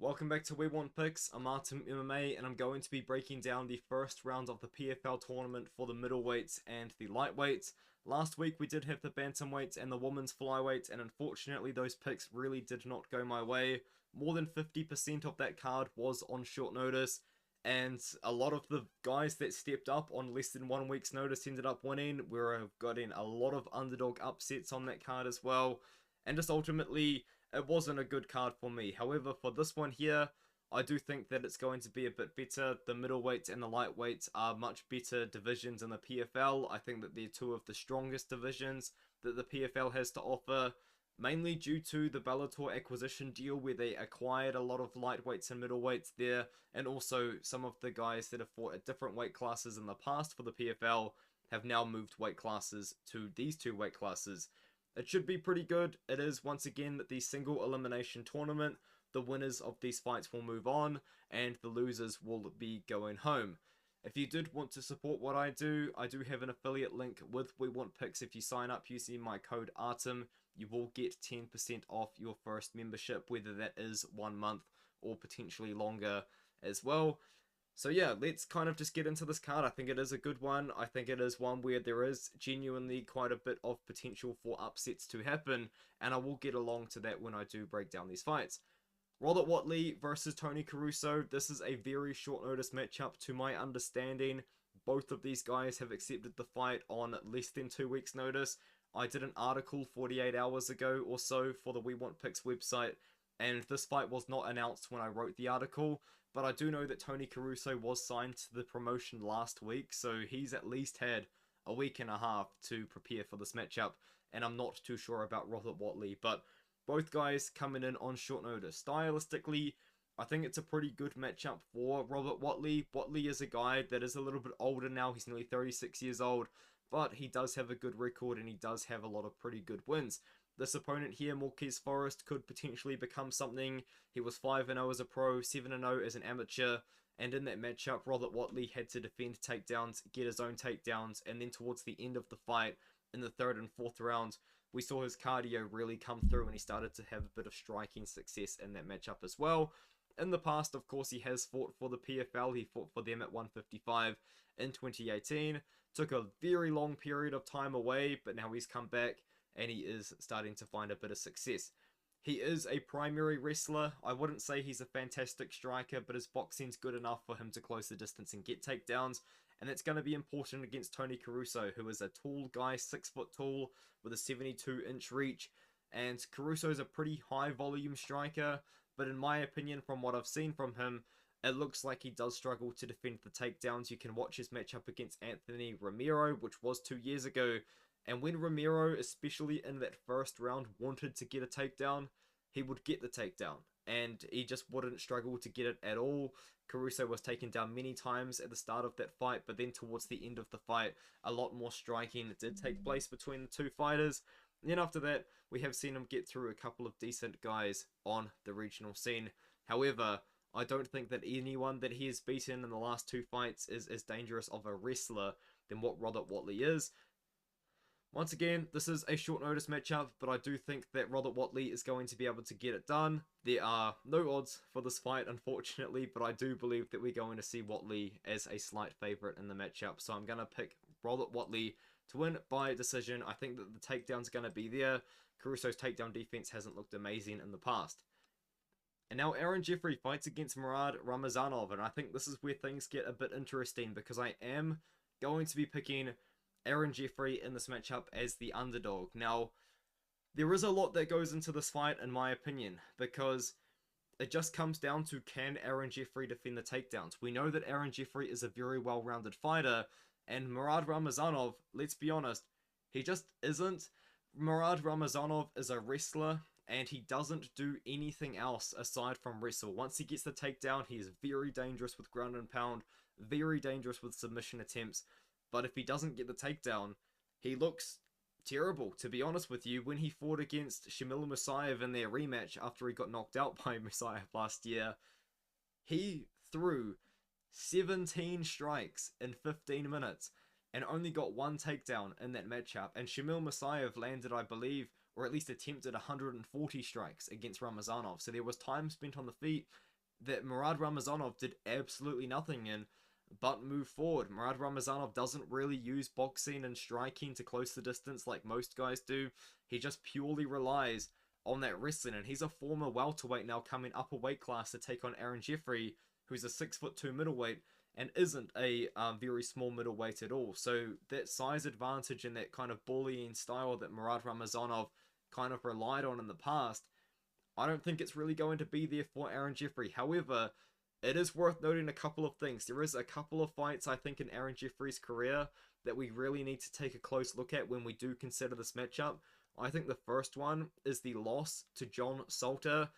Welcome back to We Want Picks. I'm Artem MMA and I'm going to be breaking down the first round of the PFL tournament for the middleweights and the lightweights. Last week we did have the bantamweights and the women's flyweights, and unfortunately those picks really did not go my way. More than 50% of that card was on short notice, and a lot of the guys that stepped up on less than 1 week's notice ended up winning. We're getting a lot of underdog upsets on that card as well, and just ultimately it wasn't a good card for me. However, for this one here, I do think that it's going to be a bit better. The middleweights and the lightweights are much better divisions in the PFL. I think that they're two of the strongest divisions that the PFL has to offer, mainly due to the Bellator acquisition deal where they acquired a lot of lightweights and middleweights there, and also some of the guys that have fought at different weight classes in the past for the PFL have now moved weight classes to these two weight classes. It should be pretty good. It is, once again, the single elimination tournament. The winners of these fights will move on, and the losers will be going home. If you did want to support what I do have an affiliate link with We Want Picks. If you sign up using my code ARTEM, you will get 10% off your first membership, whether that is 1 month or potentially longer as well. So yeah, let's kind of just get into this card. I think it is a good one. I think it is one where there is genuinely quite a bit of potential for upsets to happen, and I will get along to that when I do break down these fights. Robert Watley versus Tony Caruso. This is a very short notice matchup to my understanding. Both of these guys have accepted the fight on less than 2 weeks notice. I did an article 48 hours ago or so for the We Want Picks website, and this fight was not announced when I wrote the article. But I do know that Tony Caruso was signed to the promotion last week, so he's at least had a week and a half to prepare for this matchup, and I'm not too sure about Robert Watley, but both guys coming in on short notice. Stylistically, I think it's a pretty good matchup for Robert Watley. Watley is a guy that is a little bit older now. He's nearly 36 years old, but he does have a good record, and he does have a lot of pretty good wins. This opponent here, Marquez Forrest, could potentially become something. He was 5-0 as a pro, 7-0 as an amateur, and in that matchup, Robert Watley had to defend takedowns, get his own takedowns, and then towards the end of the fight, in the 3rd and 4th round, we saw his cardio really come through, and he started to have a bit of striking success in that matchup as well. In the past, of course, he has fought for the PFL. He fought for them at 155 in 2018. Took a very long period of time away, but now he's come back, and he is starting to find a bit of success. He is a primary wrestler. I wouldn't say he's a fantastic striker, but his boxing's good enough for him to close the distance and get takedowns, and that's going to be important against Tony Caruso, who is a tall guy, 6 foot tall, with a 72-inch reach, and Caruso is a pretty high volume striker, but in my opinion, from what I've seen from him, it looks like he does struggle to defend the takedowns. You can watch his matchup against Anthony Romero, which was 2 years ago, and when Romero, especially in that first round, wanted to get a takedown, he would get the takedown, and he just wouldn't struggle to get it at all. Caruso was taken down many times at the start of that fight, but then towards the end of the fight, a lot more striking did take place between the two fighters. And then after that, we have seen him get through a couple of decent guys on the regional scene. However, I don't think that anyone that he has beaten in the last 2 fights is as dangerous of a wrestler than what Robert Watley is. Once again, this is a short notice matchup, but I do think that Robert Watley is going to be able to get it done. There are no odds for this fight, unfortunately, but I do believe that we're going to see Watley as a slight favourite in the matchup. So I'm going to pick Robert Watley to win by decision. I think that the takedown's going to be there. Caruso's takedown defense hasn't looked amazing in the past. And now Aaron Jeffery fights against Murad Ramazanov, and I think this is where things get a bit interesting, because I am going to be picking Aaron Jeffery in this matchup as the underdog. Now, there is a lot that goes into this fight, in my opinion, because it just comes down to, can Aaron Jeffery defend the takedowns? We know that Aaron Jeffery is a very well-rounded fighter, and Murad Ramazanov, let's be honest, he just isn't. Murad Ramazanov is a wrestler, and he doesn't do anything else aside from wrestle. Once he gets the takedown, he is very dangerous with ground and pound, very dangerous with submission attempts. But if he doesn't get the takedown, he looks terrible, to be honest with you. When he fought against Shamil Musayev in their rematch after he got knocked out by Musayev last year, he threw 17 strikes in 15 minutes and only got 1 takedown in that matchup. And Shamil Musayev landed, I believe, or at least attempted 140 strikes against Ramazanov. So there was time spent on the feet. that Murad Ramazanov did absolutely nothing in but move forward. Murad Ramazanov doesn't really use boxing and striking to close the distance like most guys do. He just purely relies on that wrestling, and he's a former welterweight now coming up a weight class to take on Aaron Jeffery, who's a 6'2" middleweight and isn't a very small middleweight at all. So that size advantage and that kind of bullying style that Murad Ramazanov kind of relied on in the past, I don't think it's really going to be there for Aaron Jeffery. However, it is worth noting a couple of things. There is a couple of fights, I think, in Aaron Jeffery's career that we really need to take a close look at when we do consider this matchup. I think the first one is the loss to John Salter.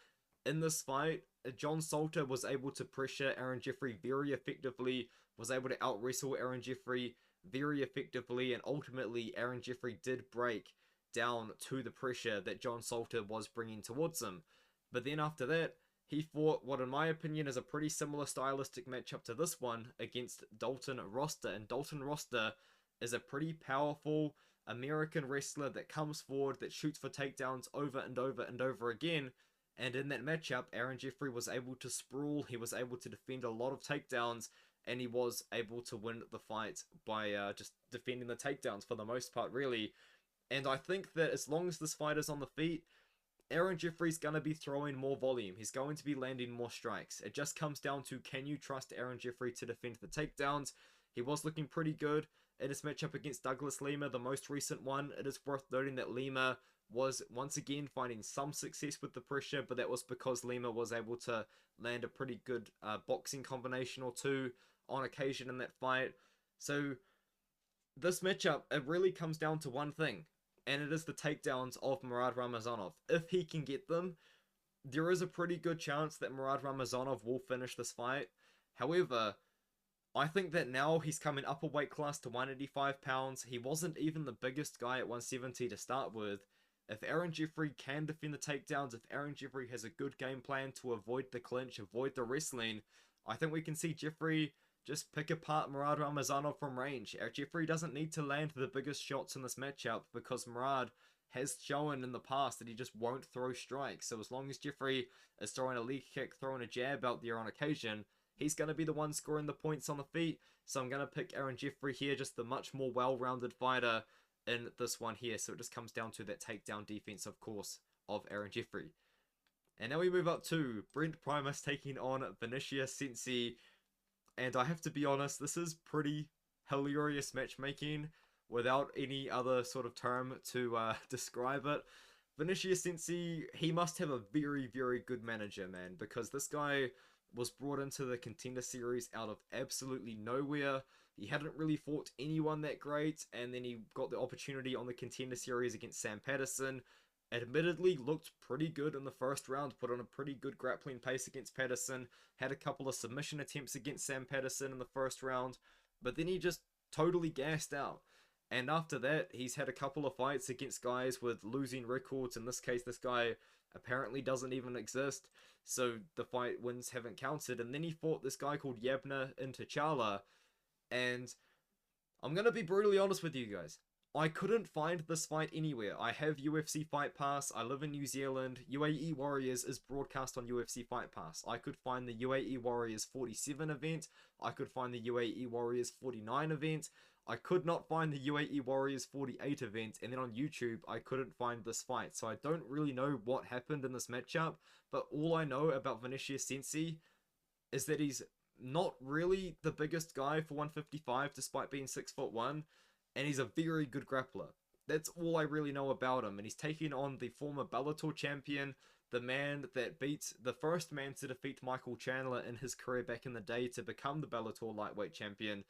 In this fight, John Salter was able to pressure Aaron Jeffery very effectively, was able to out-wrestle Aaron Jeffery very effectively, and ultimately Aaron Jeffery did break down to the pressure that John Salter was bringing towards him. But then after that, he fought what in my opinion is a pretty similar stylistic matchup to this one against Dalton Rosta. And Dalton Rosta is a pretty powerful American wrestler that comes forward, that shoots for takedowns over and over and over again. And in that matchup, Aaron Jeffery was able to sprawl, he was able to defend a lot of takedowns, and he was able to win the fight by just defending the takedowns for the most part, really. And I think that as long as this fight is on the feet, Aaron Jeffery's going to be throwing more volume. He's going to be landing more strikes. It just comes down to, can you trust Aaron Jeffery to defend the takedowns? He was looking pretty good in his matchup against Douglas Lima, the most recent one. It is worth noting that Lima was once again finding some success with the pressure, but that was because Lima was able to land a pretty good boxing combination or two on occasion in that fight. So this matchup, it really comes down to one thing, and it is the takedowns of Murad Ramazanov. If he can get them, there is a pretty good chance that Murad Ramazanov will finish this fight. However, I think that now he's coming up a weight class to 185 pounds. He wasn't even the biggest guy at 170 to start with. If Aaron Jeffery can defend the takedowns, if Aaron Jeffery has a good game plan to avoid the clinch, avoid the wrestling, I think we can see Jeffery just pick apart Murad Ramazanov from range. Jeffery doesn't need to land the biggest shots in this matchup because Murad has shown in the past that he just won't throw strikes. So as long as Jeffery is throwing a leg kick, throwing a jab out there on occasion, he's going to be the one scoring the points on the feet. So I'm going to pick Aaron Jeffery here, just the much more well-rounded fighter in this one here. So it just comes down to that takedown defense, of course, of Aaron Jeffery. And now we move up to Brent Primus taking on Vinicius Cenci. And I have to be honest, this is pretty hilarious matchmaking without any other sort of term to describe it. Vinicius Cenci, he must have a very, very good manager, man, because this guy was brought into the Contender Series out of absolutely nowhere. He hadn't really fought anyone that great, and then he got the opportunity on the Contender Series against Sam Patterson. Admittedly, looked pretty good in the first round, put on a pretty good grappling pace against Patterson, had a couple of submission attempts against Sam Patterson in the first round, but then he just totally gassed out. And after that, he's had a couple of fights against guys with losing records. In this case, this guy apparently doesn't even exist, so the fight wins haven't counted. And then he fought this guy called Yabna Intachala, and I'm going to be brutally honest with you guys. I couldn't find this fight anywhere. I have UFC Fight Pass, I live in New Zealand, UAE Warriors is broadcast on UFC Fight Pass. I could find the UAE Warriors 47 event, I could find the UAE Warriors 49 event, I could not find the UAE Warriors 48 event, and then on YouTube I couldn't find this fight. So I don't really know what happened in this matchup, but all I know about Vinicius Cenci is that he's not really the biggest guy for 155 despite being 6'1", and he's a very good grappler. That's all I really know about him. And he's taking on the former Bellator champion, the man that beat the first man to defeat Michael Chandler in his career back in the day to become the Bellator lightweight champion,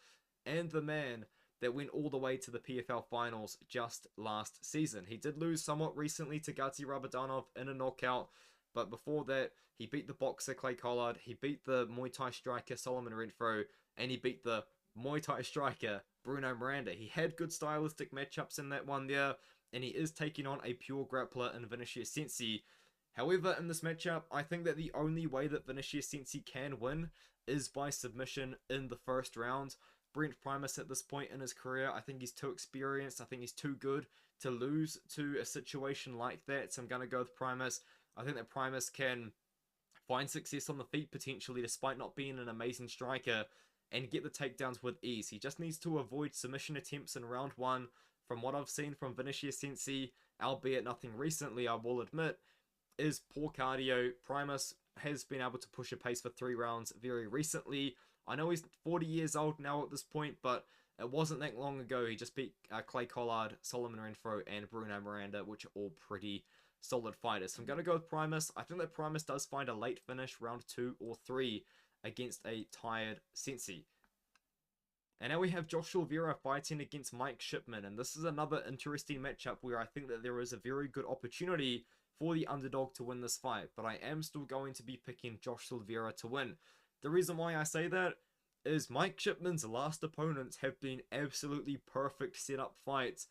and the man that went all the way to the PFL finals just last season. He did lose somewhat recently to Gadzhi Rabadanov in a knockout, but before that, he beat the boxer Clay Collard, he beat the Muay Thai striker Solomon Renfro, and he beat the Muay Thai striker Bruno Miranda. He had good stylistic matchups in that one there, and he is taking on a pure grappler in Vinicius Cenci. However, in this matchup, I think that the only way that Vinicius Cenci can win is by submission in the first round. Brent Primus at this point in his career, I think he's too experienced, I think he's too good to lose to a situation like that, so I'm going to go with Primus. I think that Primus can find success on the feet potentially despite not being an amazing striker, and get the takedowns with ease. He just needs to avoid submission attempts in round 1. From what I've seen from Vinicius, Cenci, albeit nothing recently, I will admit, is poor cardio. Primus has been able to push a pace for 3 rounds very recently. I know he's 40 years old now at this point, but it wasn't that long ago. He just beat Clay Collard, Solomon Renfro, and Bruno Miranda, which are all pretty solid fighters. So I'm going to go with Primus. I think that Primus does find a late finish, round 2 or 3, against a tired Cenci. And now we have Josh Silveira fighting against Mike Shipman. And this is another interesting matchup where I think that there is a very good opportunity for the underdog to win this fight. But I am still going to be picking Josh Silveira to win. The reason why I say that is Mike Shipman's last opponents have been absolutely perfect setup fights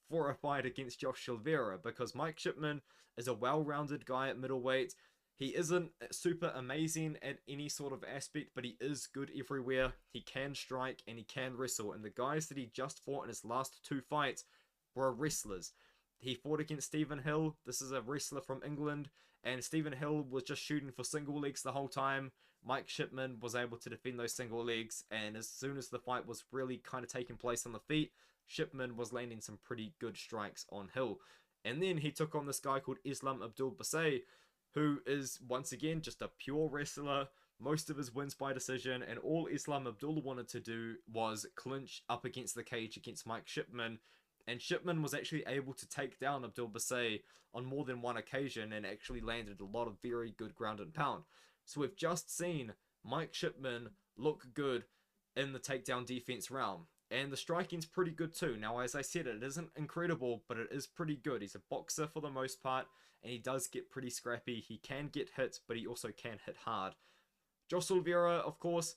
for a fight against Josh Silveira, because Mike Shipman is a well-rounded guy at middleweight. He isn't super amazing at any sort of aspect, but he is good everywhere. He can strike and he can wrestle. And the guys that he just fought in his last 2 fights were wrestlers. He fought against Stephen Hill. This is a wrestler from England. And Stephen Hill was just shooting for single legs the whole time. Mike Shipman was able to defend those single legs. And as soon as the fight was really kind of taking place on the feet, Shipman was landing some pretty good strikes on Hill. And then he took on this guy called Islam Abdul Basay, who is, once again, just a pure wrestler. Most of his wins by decision, and all Islam Abdul wanted to do was clinch up against the cage against Mike Shipman. And Shipman was actually able to take down Abdul Basay on more than one occasion and actually landed a lot of very good ground and pound. So we've just seen Mike Shipman look good in the takedown defense realm. And the striking's pretty good too. Now, as I said, it isn't incredible, but it is pretty good. He's a boxer for the most part, and he does get pretty scrappy. He can get hit, but he also can hit hard. Josh Silveira, of course,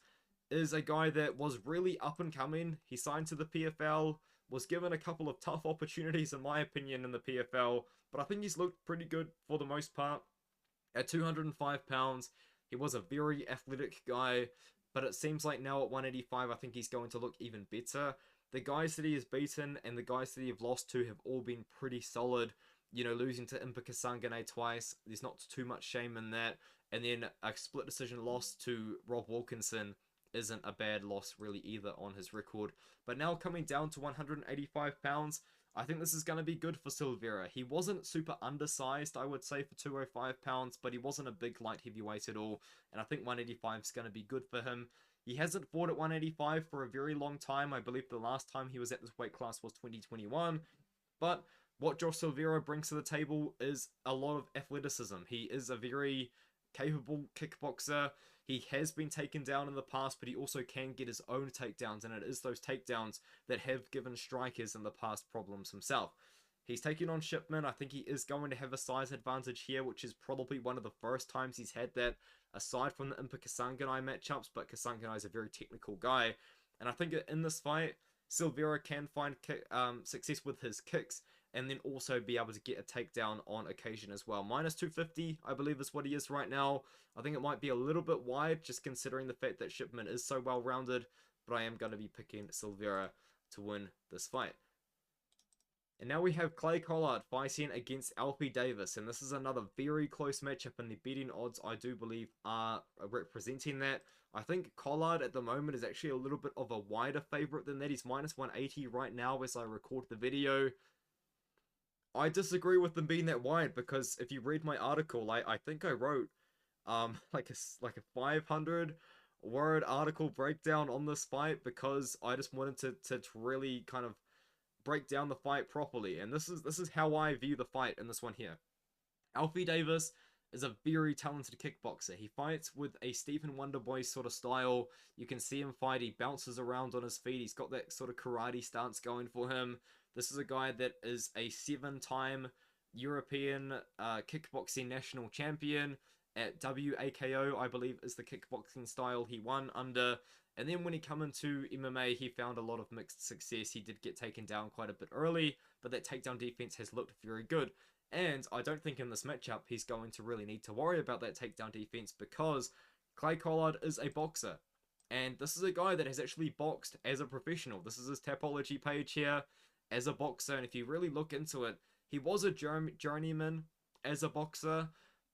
is a guy that was really up and coming. He signed to the PFL, was given a couple of tough opportunities, in my opinion, in the PFL, but I think he's looked pretty good for the most part. At 205 pounds, he was a very athletic guy, but it seems like now at 185, I think he's going to look even better. The guys that he has beaten and the guys that he have lost to have all been pretty solid. You know, losing to Impa Kasanganay twice, there's not too much shame in that. And then a split decision loss to Rob Wilkinson isn't a bad loss really either on his record. But now coming down to 185 pounds, I think this is going to be good for Silveira. He wasn't super undersized, I would say, for 205 pounds, but he wasn't a big light heavyweight at all. And I think 185 is going to be good for him. He hasn't fought at 185 for a very long time. I believe the last time he was at this weight class was 2021. But what Josh Silveira brings to the table is a lot of athleticism. He is a very capable kickboxer. He has been taken down in the past, but he also can get his own takedowns, and it is those takedowns that have given strikers in the past problems himself. He's taking on Shipman. I think he is going to have a size advantage here, which is probably one of the first times he's had that, aside from the Impa Kasanganay matchups, but Kasanganay is a very technical guy. And I think in this fight, Silveira can find success with his kicks, and then also be able to get a takedown on occasion as well. Minus 250, I believe, is what he is right now. I think it might be a little bit wide, just considering the fact that Shipman is so well-rounded, but I am going to be picking Silveira to win this fight. And now we have Clay Collard fighting against Alfie Davis, and this is another very close matchup, and the betting odds, I do believe, are representing that. I think Collard at the moment is actually a little bit of a wider favorite than that. He's minus 180 right now as I record the video. I disagree with them being that wide, because if you read my article, I think I wrote like a 500 word article breakdown on this fight, because I just wanted to really kind of break down the fight properly. And this is how I view the fight in this one here. Alfie Davis is a very talented kickboxer. He fights with a Stephen Wonderboy sort of style. You can see him fight. He bounces around on his feet. He's got that sort of karate stance going for him. This is a guy that is a 7-time European kickboxing national champion at WAKO, I believe, is the kickboxing style he won under. And then when he came into MMA, he found a lot of mixed success. He did get taken down quite a bit early, but that takedown defense has looked very good. And I don't think in this matchup he's going to really need to worry about that takedown defense, because Clay Collard is a boxer. And this is a guy that has actually boxed as a professional. This is his Tapology page here as a boxer. And if you really look into it, he was a journeyman as a boxer.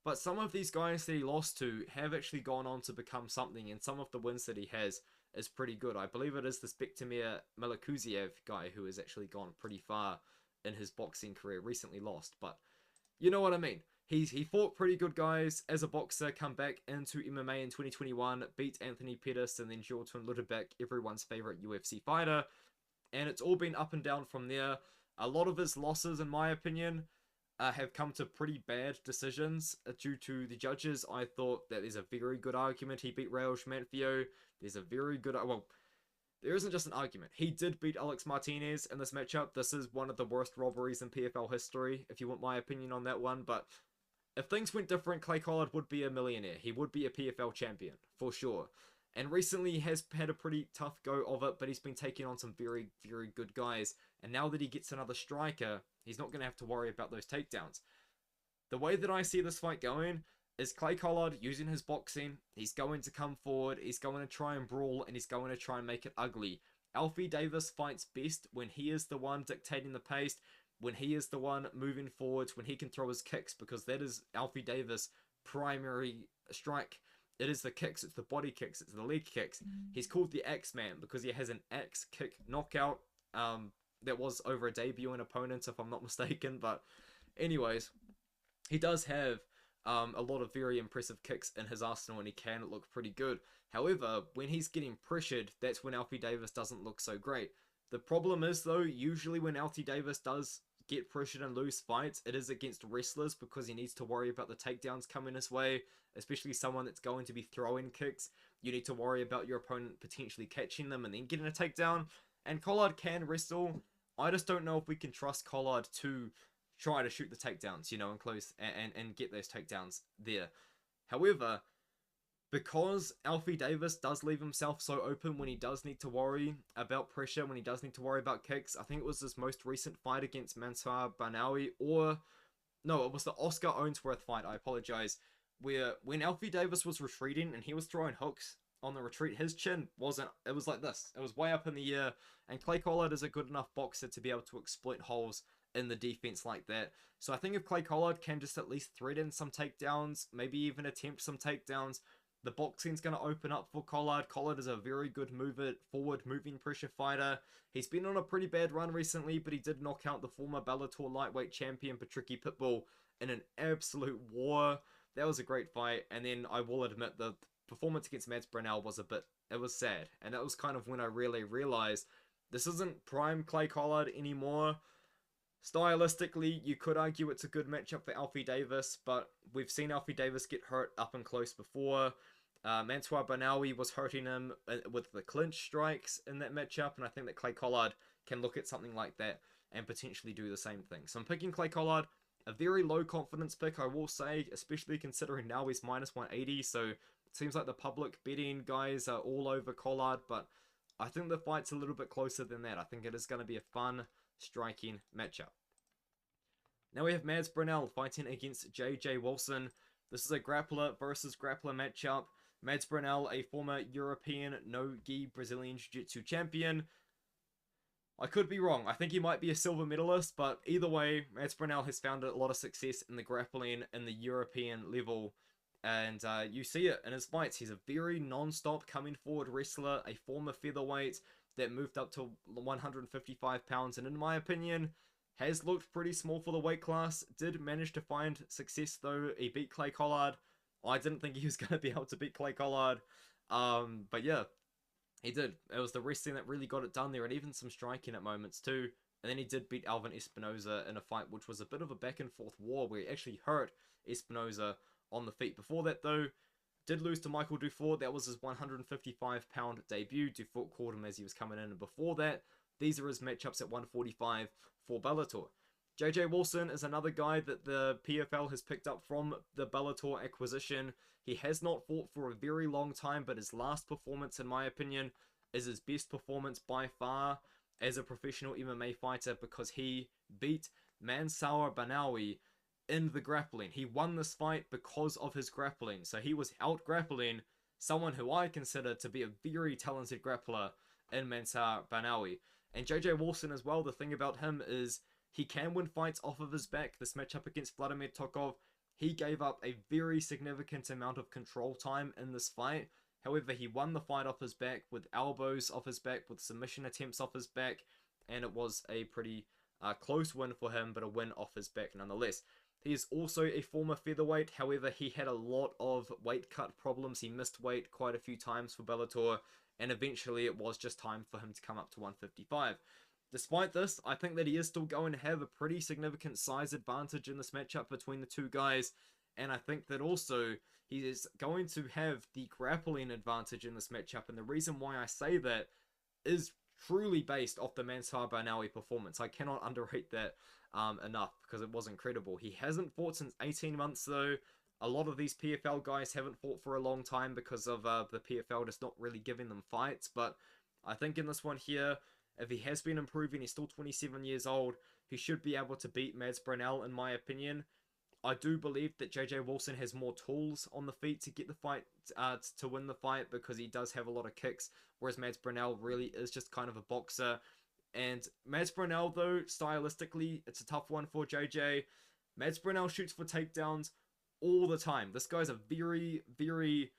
But some of these guys that he lost to have actually gone on to become something, and some of the wins that he has is pretty good. I believe it is this Bektemir Melekuziev guy who has actually gone pretty far in his boxing career, recently lost, but you know what I mean. He fought pretty good guys as a boxer, come back into MMA in 2021, beat Anthony Pettis, and then Jordan Ludebeck, everyone's favorite UFC fighter, and it's all been up and down from there. A lot of his losses, in my opinion, have come to pretty bad decisions due to the judges. I thought that there's a very good argument he beat Raul Manfio. There's a very good... Well, there isn't just an argument. He did beat Alex Martinez in this matchup. This is one of the worst robberies in PFL history, if you want my opinion on that one. But if things went different, Clay Collard would be a millionaire. He would be a PFL champion, for sure. And recently he has had a pretty tough go of it, but he's been taking on some very, very good guys. And now that he gets another striker, he's not going to have to worry about those takedowns. The way that I see this fight going is Clay Collard using his boxing. He's going to come forward, he's going to try and brawl, and he's going to try and make it ugly. Alfie Davis fights best when he is the one dictating the pace, when he is the one moving forwards, when he can throw his kicks, because that is Alfie Davis' primary strike. It is the kicks, it's the body kicks, it's the leg kicks. He's called the X-Man because he has an X kick knockout that was over a debuting opponent, if I'm not mistaken. But anyways, he does have a lot of very impressive kicks in his arsenal, and he can look pretty good. However, when he's getting pressured, that's when Alfie Davis doesn't look so great. The problem is, though, usually when Alfie Davis does get pressured and lose fights, it is against wrestlers, because he needs to worry about the takedowns coming his way, especially someone that's going to be throwing kicks. You need to worry about your opponent potentially catching them and then getting a takedown. And Collard can wrestle. I just don't know if we can trust Collard to try to shoot the takedowns, you know, and close and get those takedowns there. However, because Alfie Davis does leave himself so open when he does need to worry about pressure, when he does need to worry about kicks. I think it was his most recent fight against Mansour Barnawi, or no, it was the Oscar Owensworth fight, I apologize, where when Alfie Davis was retreating and he was throwing hooks on the retreat, his chin wasn't, it was like this. It was way up in the air, and Clay Collard is a good enough boxer to be able to exploit holes in the defense like that. So I think if Clay Collard can just at least threaten some takedowns, maybe even attempt some takedowns, the boxing's going to open up for Collard. Collard is a very good mover, forward moving pressure fighter. He's been on a pretty bad run recently, but he did knock out the former Bellator lightweight champion Patricky Pitbull in an absolute war. That was a great fight. And then I will admit the performance against Mads Burnell was it was sad. And that was kind of when I really realized this isn't prime Clay Collard anymore. Stylistically, you could argue it's a good matchup for Alfie Davis, but we've seen Alfie Davis get hurt up and close before. Mansour Barnawi was hurting him with the clinch strikes in that matchup, and I think that Clay Collard can look at something like that and potentially do the same thing. So I'm picking Clay Collard, a very low confidence pick, I will say, especially considering now he's minus 180, so it seems like the public betting guys are all over Collard, but I think the fight's a little bit closer than that. I think it is going to be a fun, striking matchup. Now we have Mads Burnell fighting against JJ Wilson. This is a grappler versus grappler matchup. Mads Burnell, a former European no-gi Brazilian Jiu-Jitsu champion. I could be wrong. I think he might be a silver medalist, but either way, Mads Burnell has found a lot of success in the grappling in the European level. And you see it in his fights. He's a very non-stop coming forward wrestler, a former featherweight that moved up to 155 pounds, and in my opinion, has looked pretty small for the weight class. Did manage to find success though. He beat Clay Collard. I didn't think he was going to be able to beat Clay Collard. But yeah, he did. It was the wrestling that really got it done there, and even some striking at moments too. And then he did beat Alvin Espinoza in a fight which was a bit of a back and forth war where he actually hurt Espinoza on the feet. Before that though, did lose to Michael Dufour. That was his 155-pound debut. Dufour caught him as he was coming in. And before that, these are his matchups at 145 for Bellator. JJ Wilson is another guy that the PFL has picked up from the Bellator acquisition. He has not fought for a very long time, but his last performance, in my opinion, is his best performance by far as a professional MMA fighter, because he beat Mansour Barnawi in the grappling. He won this fight because of his grappling. So he was out grappling someone who I consider to be a very talented grappler in Mansour Barnawi. And JJ Wilson as well, the thing about him is he can win fights off of his back. This matchup against Vladimir Tokov, he gave up a very significant amount of control time in this fight. However, he won the fight off his back with elbows off his back, with submission attempts off his back, and it was a pretty close win for him, but a win off his back nonetheless. He is also a former featherweight, however, he had a lot of weight cut problems. He missed weight quite a few times for Bellator, and eventually it was just time for him to come up to 155. Despite this, I think that he is still going to have a pretty significant size advantage in this matchup between the two guys, and I think that also he is going to have the grappling advantage in this matchup, and the reason why I say that is truly based off the Mansar Barnawi performance. I cannot underrate that enough, because it was incredible. He hasn't fought since 18 months though. A lot of these PFL guys haven't fought for a long time because of the PFL just not really giving them fights, but I think in this one here, if he has been improving, he's still 27 years old, he should be able to beat Mads Burnell in my opinion. I do believe that JJ Wilson has more tools on the feet to get the fight, to win the fight, because he does have a lot of kicks, whereas Mads Burnell really is just kind of a boxer. And Mads Burnell, though, stylistically, it's a tough one for JJ. Mads Burnell shoots for takedowns all the time. This guy's a very, very...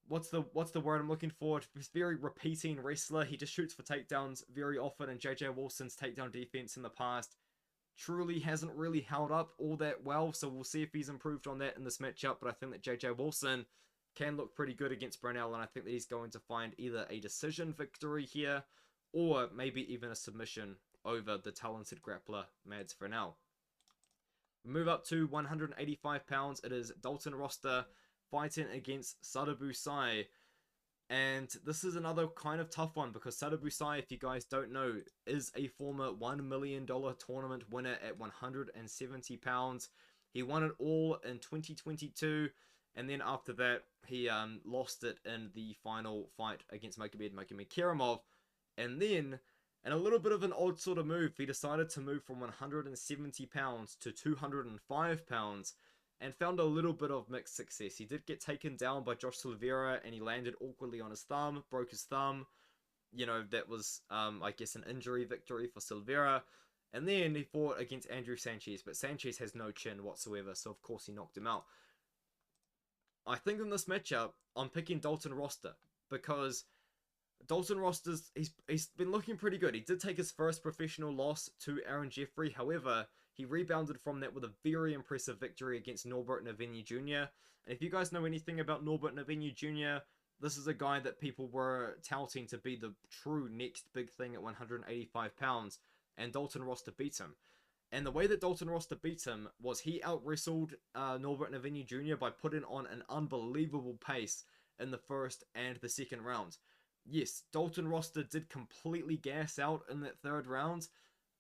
What's the word I'm looking for? He's a very repeating wrestler. He just shoots for takedowns very often, and JJ Wilson's takedown defense in the past truly hasn't really held up all that well, so we'll see if he's improved on that in this matchup, but I think that JJ Wilson can look pretty good against Burnell, and I think that he's going to find either a decision victory here, or maybe even a submission over the talented grappler Mads Burnell. We move up to 185 pounds. It is Dalton Rosta fighting against Sadibou Sai. And this is another kind of tough one, because Sadibou Sai, if you guys don't know, is a former $1 million tournament winner at 170 pounds. He won it all in 2022, and then after that, he lost it in the final fight against Magomedkerimov. And then, in a little bit of an odd sort of move, he decided to move from 170 pounds to 205 pounds. And found a little bit of mixed success. He did get taken down by Josh Silveira, and he landed awkwardly on his thumb, broke his thumb. You know, that was, I guess, an injury victory for Silveira. And then he fought against Andrew Sanchez, but Sanchez has no chin whatsoever, so of course he knocked him out. I think in this matchup, I'm picking Dalton Rosta, because Dalton Rosta's, he's been looking pretty good. He did take his first professional loss to Aaron Jeffery, however, he rebounded from that with a very impressive victory against Norbert Naveni Jr. And if you guys know anything about Norbert Naveni Jr., this is a guy that people were touting to be the true next big thing at 185 pounds, and Dalton Rosta beat him. And the way that Dalton Rosta beat him was he out-wrestled Norbert Naveni Jr. by putting on an unbelievable pace in the first and the second rounds. Yes, Dalton Rosta did completely gas out in that third round,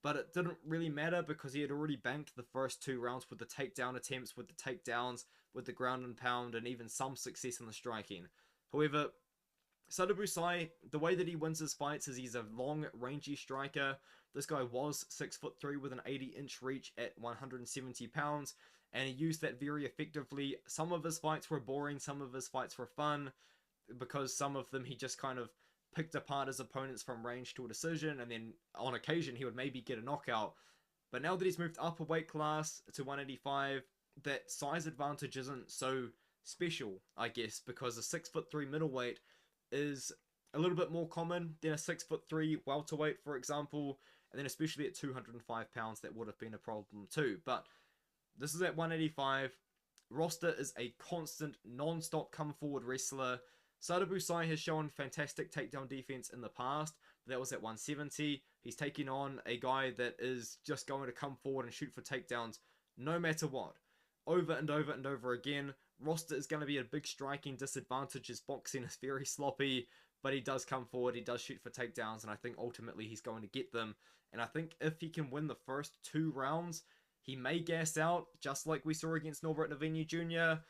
but it didn't really matter because he had already banked the first two rounds with the takedown attempts, with the takedowns, with the ground and pound, and even some success in the striking. However, Sadibou Sai, the way that he wins his fights is he's a long, rangy striker. This guy was 6'3" with an 80-inch reach at 170 pounds, and he used that very effectively. Some of his fights were boring, some of his fights were fun, because some of them he just kind of picked apart his opponents from range to a decision, and then on occasion he would maybe get a knockout. But now that he's moved up a weight class to 185, that size advantage isn't so special, I guess, because a 6'3" middleweight is a little bit more common than a 6'3" welterweight, for example, and then especially at 205 pounds that would have been a problem too. But this is at 185. Rosta is a constant, non-stop come forward wrestler. Sadibou Sai has shown fantastic takedown defense in the past, but that was at 170. He's taking on a guy that is just going to come forward and shoot for takedowns no matter what. Over and over and over again. Rosta is going to be a big striking disadvantage. His boxing is very sloppy, but he does come forward, he does shoot for takedowns, and I think ultimately he's going to get them. And I think if he can win the first two rounds, he may gas out, just like we saw against Norbert Naveni Jr.,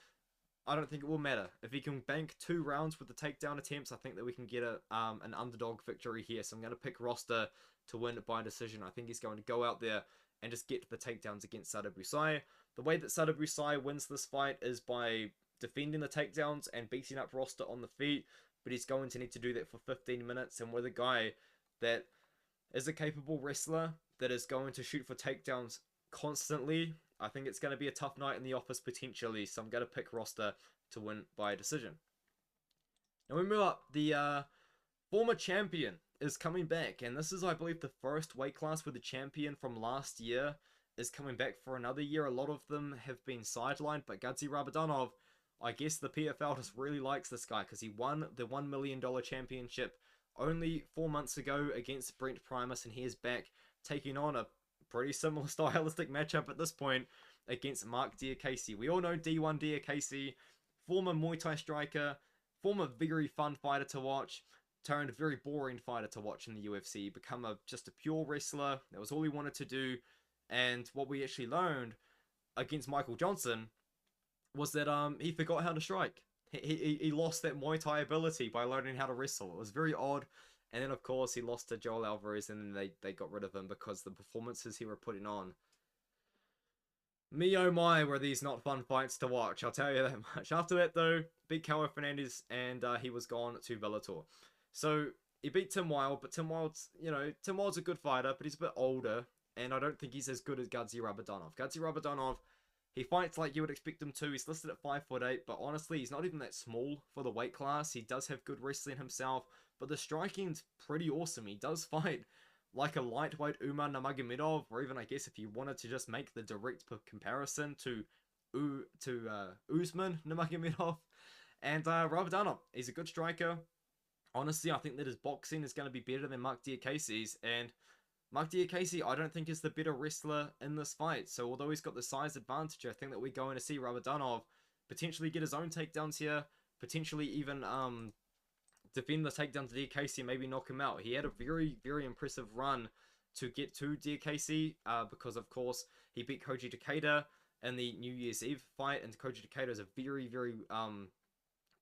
I don't think it will matter. If he can bank 2 rounds with the takedown attempts, I think that we can get an underdog victory here. So I'm going to pick Rosta to win by decision. I think he's going to go out there and just get the takedowns against Sadibou Sai. The way that Sadibou Sai wins this fight is by defending the takedowns and beating up Rosta on the feet, but he's going to need to do that for 15 minutes, and with a guy that is a capable wrestler that is going to shoot for takedowns constantly, I think it's going to be a tough night in the office potentially, so I'm going to pick Rosta to win by decision. Now we move up. The former champion is coming back, and this is, I believe, the first weight class where the champion from last year is coming back for another year. A lot of them have been sidelined, but Gadzhi Rabadanov, I guess the PFL just really likes this guy because he won the $1 million championship only 4 months ago against Brent Primus, and he is back taking on a pretty similar stylistic matchup at this point against Marc Diakiese. We all know D1 Diakiese, former Muay Thai striker, former very fun fighter to watch, turned very boring fighter to watch in the UFC, become just a pure wrestler. That was all he wanted to do. And what we actually learned against Michael Johnson was that he forgot how to strike. He lost that Muay Thai ability by learning how to wrestle. It was very odd. And then, of course, he lost to Joel Alvarez, and then they got rid of him because the performances he were putting on. Me oh my, were these not fun fights to watch, I'll tell you that much. After that, though, beat Caio Fernandes, and he was gone to Bellator. So, he beat Tim Wilde, but Tim Wilde's, Tim Wilde's a good fighter, but he's a bit older, and I don't think he's as good as Gadzhi Rabadanov. Gadzhi Rabadanov, he fights like you would expect him to. He's listed at 5'8", but honestly, he's not even that small for the weight class. He does have good wrestling himself, but the striking's pretty awesome. He does fight like a lightweight Umar Nurmagomedov, or even, I guess, if you wanted to just make the direct comparison to Usman Nurmagomedov. And Rabadanov, he's a good striker. Honestly, I think that his boxing is going to be better than Marc Diakiese's, and Marc Diakiese, I don't think, is the better wrestler in this fight. So although he's got the size advantage, I think that we're going to see Rabadanov potentially get his own takedowns here, potentially even defend the takedown to Diakiese, maybe knock him out. He had a very, very impressive run to get to Diakiese because, of course, he beat Koji Takeda in the New Year's Eve fight, and Koji Takeda is a very, very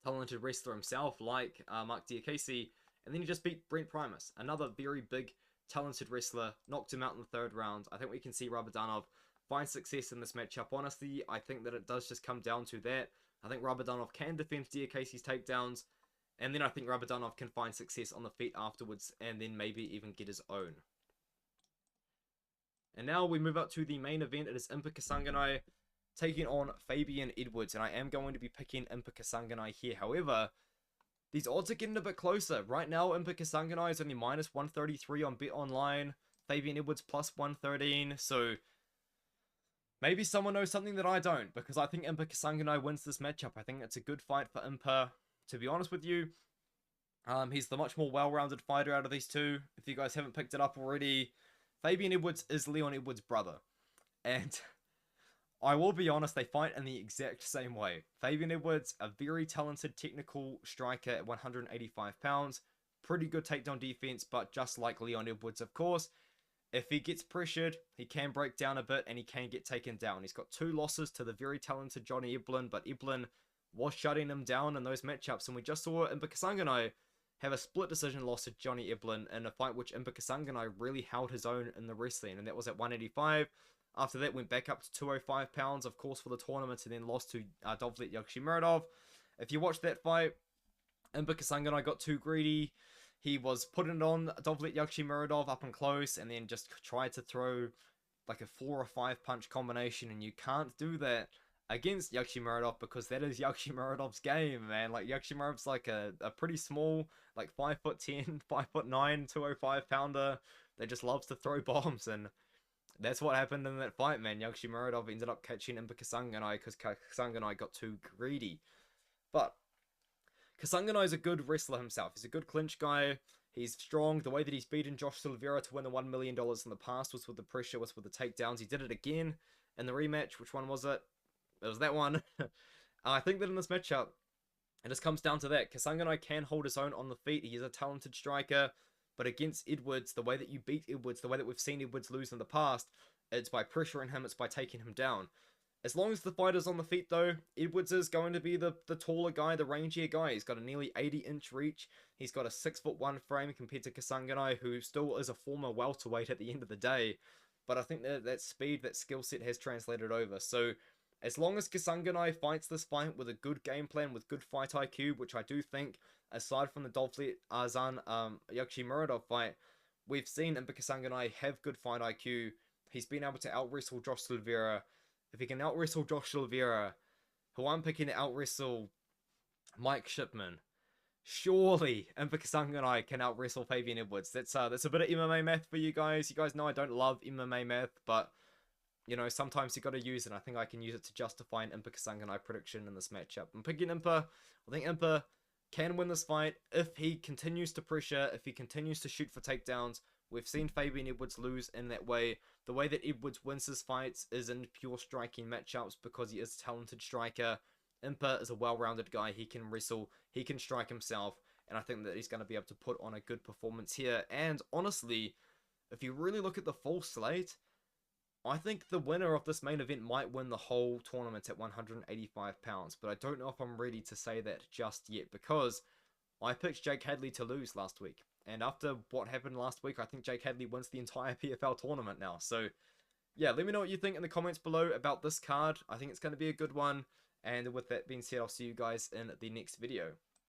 talented wrestler himself, like Marc Diakiese, and then he just beat Brent Primus, another very big, talented wrestler, knocked him out in the third round. I think we can see Rabadanov find success in this matchup. Honestly, I think that it does just come down to that. I think Rabadanov can defend Diakiese's takedowns, and then I think Rabadanov can find success on the feet afterwards, and then maybe even get his own. And now we move up to the main event. It is Impa Kasanganay taking on Fabian Edwards, and I am going to be picking Impa Kasanganay here. However, these odds are getting a bit closer. Right now, Impa Kasanganay is only minus 133 on BetOnline. Fabian Edwards plus 113. So maybe someone knows something that I don't, because I think Impa Kasanganay wins this matchup. I think it's a good fight for Impa. To be honest with you, he's the much more well-rounded fighter out of these two. If you guys haven't picked it up already, Fabian Edwards is Leon Edwards' brother. And I will be honest, they fight in the exact same way. Fabian Edwards, a very talented technical striker at 185 pounds. Pretty good takedown defense, but just like Leon Edwards, of course, if he gets pressured, he can break down a bit and he can get taken down. He's got 2 losses to the very talented Johnny Eblen, but Eblen was shutting him down in those matchups, and we just saw Impa Kasanganay have a split decision loss to Johnny Eblen in a fight which Impa Kasanganay really held his own in the wrestling, and that was at 185. After that, went back up to 205 pounds, of course, for the tournament, and then lost to Dovlet Yakshimuradov. If you watch that fight, Impa Kasanganay got too greedy. He was putting it on Dovlet Yakshimuradov up and close, and then just tried to throw like a 4 or 5 punch combination, and you can't do that against Yakshimuradov because that is Yakshimuradov's game, man. Like, Yakshimuradov's like a pretty small, like 5'10", 5'9", 205 pounder that just loves to throw bombs, and that's what happened in that fight, man. Yakshimuradov ended up catching Impa Kasanganay because Kasanganay got too greedy. But Kasanganay is a good wrestler himself. He's a good clinch guy. He's strong. The way that he's beaten Josh Silveira to win the $1 million in the past was with the pressure, was with the takedowns. He did it again in the rematch. Which one was it? It was that one. I think that in this matchup, it just comes down to that. Kasanganay can hold his own on the feet. He is a talented striker. But against Edwards, the way that you beat Edwards, the way that we've seen Edwards lose in the past, it's by pressuring him, it's by taking him down. As long as the fighter's on the feet, though, Edwards is going to be the taller guy, the rangier guy. He's got a nearly 80-inch reach. He's got a 6'1" frame compared to Kasanganay, who still is a former welterweight at the end of the day. But I think that speed, that skill set has translated over. So as long as Kasanganay fights this fight with a good game plan, with good fight IQ, which I do think, aside from the Dovlet Arzan Yakshimuradov fight, we've seen Impa Kasanganay have good fight IQ. He's been able to out-wrestle Josh Silveira, if he can out-wrestle Josh Silveira, who I'm picking to out-wrestle Mike Shipman, surely Impa Kasanganay can out-wrestle Fabian Edwards. That's a bit of MMA math for you guys. You guys know I don't love MMA math, but you know, sometimes you got to use it. I think I can use it to justify an Impa Kasanganay prediction in this matchup. I'm picking Impa. I think Impa can win this fight if he continues to pressure, if he continues to shoot for takedowns. We've seen Fabian Edwards lose in that way. The way that Edwards wins his fights is in pure striking matchups because he is a talented striker. Impa is a well-rounded guy. He can wrestle, he can strike himself, and I think that he's going to be able to put on a good performance here. And honestly, if you really look at the full slate, I think the winner of this main event might win the whole tournament at 185 pounds, but I don't know if I'm ready to say that just yet because I picked Jake Hadley to lose last week. And after what happened last week, I think Jake Hadley wins the entire PFL tournament now. So, yeah, let me know what you think in the comments below about this card. I think it's going to be a good one. And with that being said, I'll see you guys in the next video.